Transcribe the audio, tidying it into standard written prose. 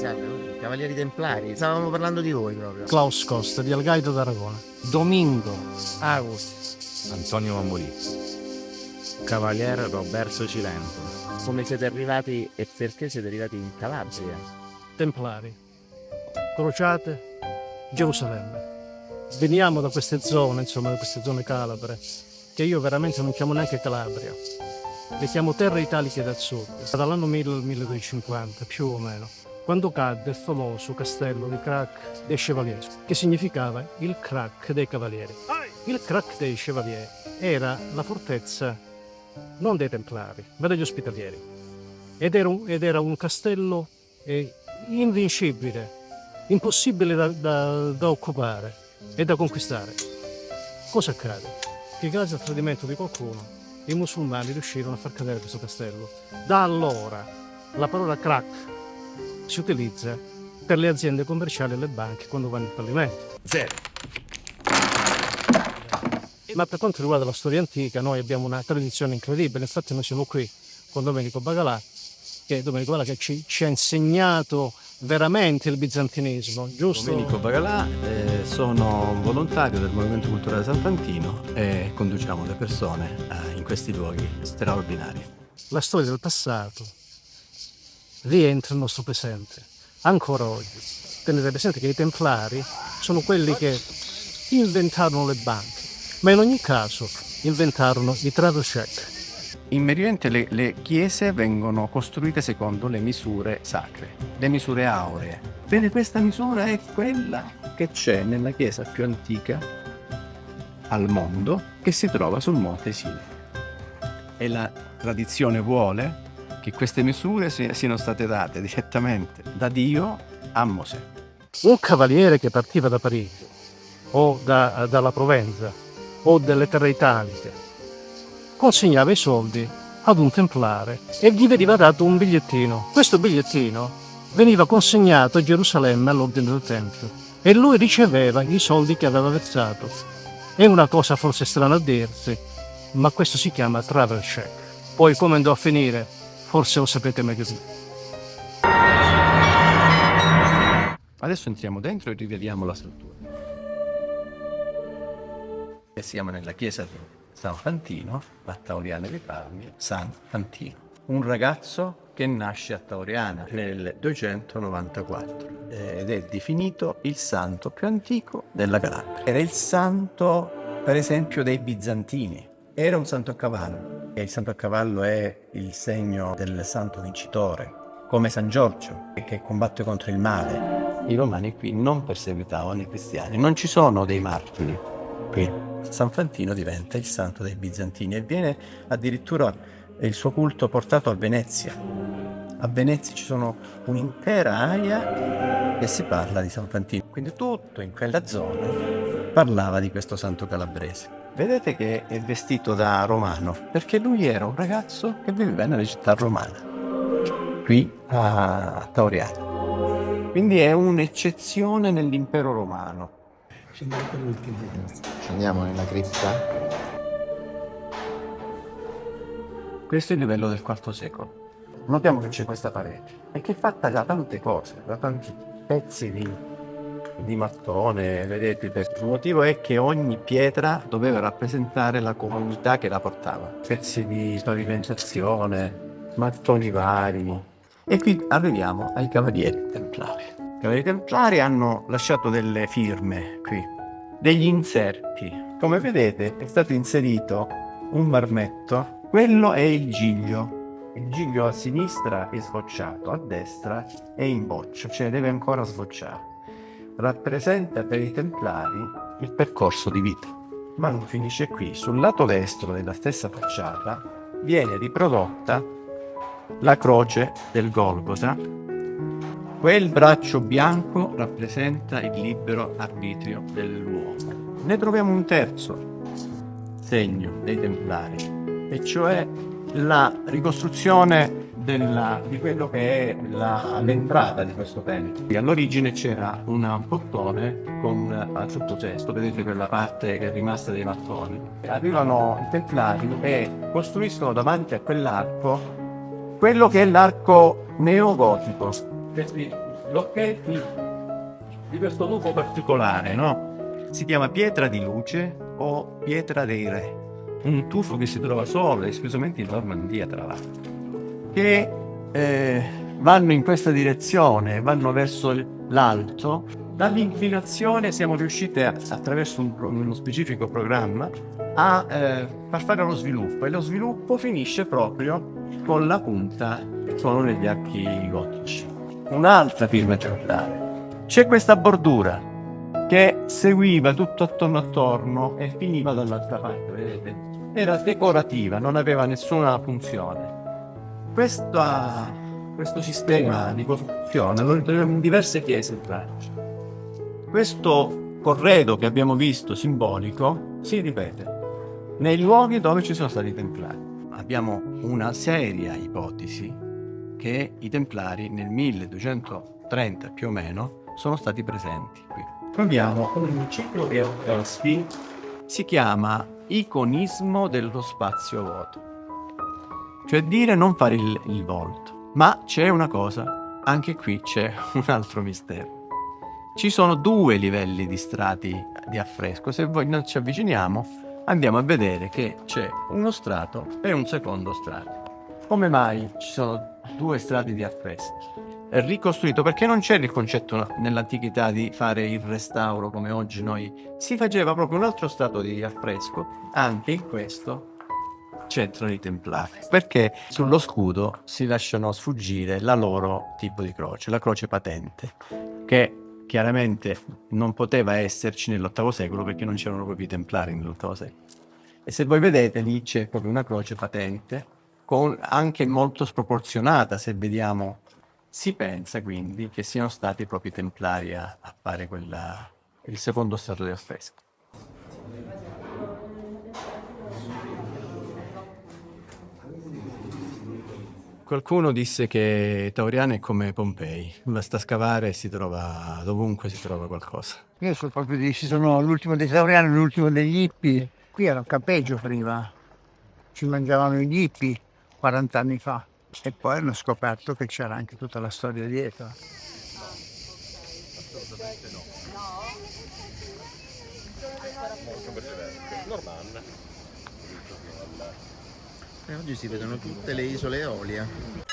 Alessandro, i Cavalieri Templari, stavamo parlando di voi proprio. Klaus Costa di Algaida d'Aragona, Domingo August, Antonio Mambolì, Cavaliere Roberto Cilento. come siete arrivati e perché siete arrivati in Calabria? Templari, Crociate, Gerusalemme. Veniamo da queste zone, insomma, da queste zone calabre, che io veramente non chiamo neanche Calabria. Le chiamo terre italiche del sud, dall'anno 1250 più o meno, quando cadde il famoso castello di Crac dei Chevaliers, che significava il crack dei cavalieri. Il crack dei Chevaliers era la fortezza non dei Templari, ma degli Ospitalieri, ed era un castello invincibile, impossibile da occupare e da conquistare. Cosa accade? Che grazie al tradimento di qualcuno i musulmani riuscirono a far cadere questo castello. Da allora la parola crack si utilizza per le aziende commerciali e le banche quando vanno in fallimento. Zero. Ma per quanto riguarda la storia antica, noi abbiamo una tradizione incredibile. Infatti noi siamo qui con Domenico Bagalà, che ci ha insegnato veramente il bizantinismo, giusto? Domenico Bagalà, sono un volontario del Movimento Culturale San Fantino e conduciamo le persone in questi luoghi straordinari. La storia del passato rientra nel nostro presente, ancora oggi. Tenete presente che i Templari sono quelli che inventarono le banche, ma in ogni caso inventarono i travel check. In Medio Oriente le chiese vengono costruite secondo le misure sacre, le misure auree. Bene, questa misura è quella che c'è nella chiesa più antica al mondo, che si trova sul Monte Sinai. E la tradizione vuole che queste misure siano state date direttamente da Dio a Mosè. Un cavaliere che partiva da Parigi o dalla Provenza o dalle terre italiche consegnava i soldi ad un templare e gli veniva dato un bigliettino. Questo bigliettino veniva consegnato a Gerusalemme all'ordine del Tempio e lui riceveva i soldi che aveva versato. È una cosa forse strana a dirsi, ma questo si chiama travel check. Poi come andò a finire, forse lo sapete meglio di me. Adesso entriamo dentro e rivediamo la struttura. E siamo nella chiesa di San Fantino, a Tauriana di Parmi, San Fantino. Un ragazzo che nasce a Tauriana nel 294 ed è definito il santo più antico della Calabria. Era il santo, per esempio, dei bizantini. Era un santo a cavallo. E il santo a cavallo è il segno del santo vincitore, come San Giorgio, che combatte contro il male. I romani qui non perseguitavano i cristiani, non ci sono dei martiri qui. San Fantino diventa il santo dei bizantini e viene addirittura il suo culto portato a Venezia. A Venezia ci sono un'intera area che si parla di San Fantino, quindi tutto in quella zona parlava di questo santo calabrese. Vedete che è vestito da romano, perché lui era un ragazzo che viveva nella città romana, qui a Tauriana. Quindi è un'eccezione nell'impero romano. Andiamo nella cripta. Questo è il livello del IV secolo. Notiamo che c'è questa parete e che è fatta da tante cose, da tanti pezzi di mattone, vedete. Il motivo è che ogni pietra doveva rappresentare la comunità che la portava. Pezzi di pavimentazione, mattoni vari. E qui arriviamo ai Cavalieri Templari. I Cavalieri Templari hanno lasciato delle firme qui, degli inserti. Come vedete è stato inserito un marmetto, quello è il giglio. Il giglio a sinistra è sbocciato, a destra è in boccio, cioè deve ancora sbocciare. Rappresenta per i Templari il percorso di vita. Ma non finisce qui. Sul lato destro della stessa facciata viene riprodotta la croce del Golgota. Quel braccio bianco rappresenta il libero arbitrio dell'uomo. Ne troviamo un terzo segno dei Templari, e cioè la ricostruzione di quello che è l'entrata di questo tempio. All'origine c'era un portone con tutto testo, vedete quella parte che è rimasta dei mattoni. Arrivano i Templari e costruiscono davanti a quell'arco quello che è l'arco neogotico. blocchetti di questo lupo particolare, no? Si chiama pietra di luce o pietra dei re. Un tufo che si trova solo e esclusivamente in Normandia, tra l'altro. Che vanno in questa direzione, vanno verso l'alto. Dall'inclinazione siamo riusciti attraverso uno specifico programma a far fare lo sviluppo, e lo sviluppo finisce proprio con la punta che sono negli archi gotici. Un'altra firma templare. C'è questa bordura che seguiva tutto attorno e finiva dall'altra parte, vedete? Era decorativa, non aveva nessuna funzione. Questo sistema di costruzione lo ritroviamo in diverse chiese in Francia. Questo corredo che abbiamo visto, simbolico, si ripete nei luoghi dove ci sono stati i Templari. Abbiamo una seria ipotesi che i Templari nel 1230 più o meno sono stati presenti qui. Troviamo un ciclo di affreschi, si chiama iconismo dello spazio vuoto, cioè dire non fare il volto. Ma c'è una cosa, anche qui c'è un altro mistero. Ci sono 2 livelli di strati di affresco. Se voi non ci avviciniamo, andiamo a vedere che c'è uno strato e un secondo strato. Come mai ci sono 2 strati di affreschi? È ricostruito perché non c'era il concetto nell'antichità di fare il restauro come oggi noi. Si faceva proprio un altro strato di affresco. Anche in questo c'entrano i Templari, perché sullo scudo si lasciano sfuggire la loro tipo di croce, la croce patente, che chiaramente non poteva esserci nell'VIII secolo perché non c'erano proprio i Templari nell'VIII secolo. E se voi vedete lì c'è proprio una croce patente, anche molto sproporzionata, se vediamo. Si pensa quindi che siano stati proprio i Templari a fare il secondo strato di affresco. Qualcuno disse che Tauriano è come Pompei, basta scavare e si trova dovunque, si trova qualcosa. Io sono proprio ci sono l'ultimo dei Tauriani, l'ultimo degli Ippi. Qui era un campeggio prima, ci mangiavano gli Ippi 40 anni fa e poi hanno scoperto che c'era anche tutta la storia dietro. Assolutamente no. E oggi si vedono tutte le isole Eolie.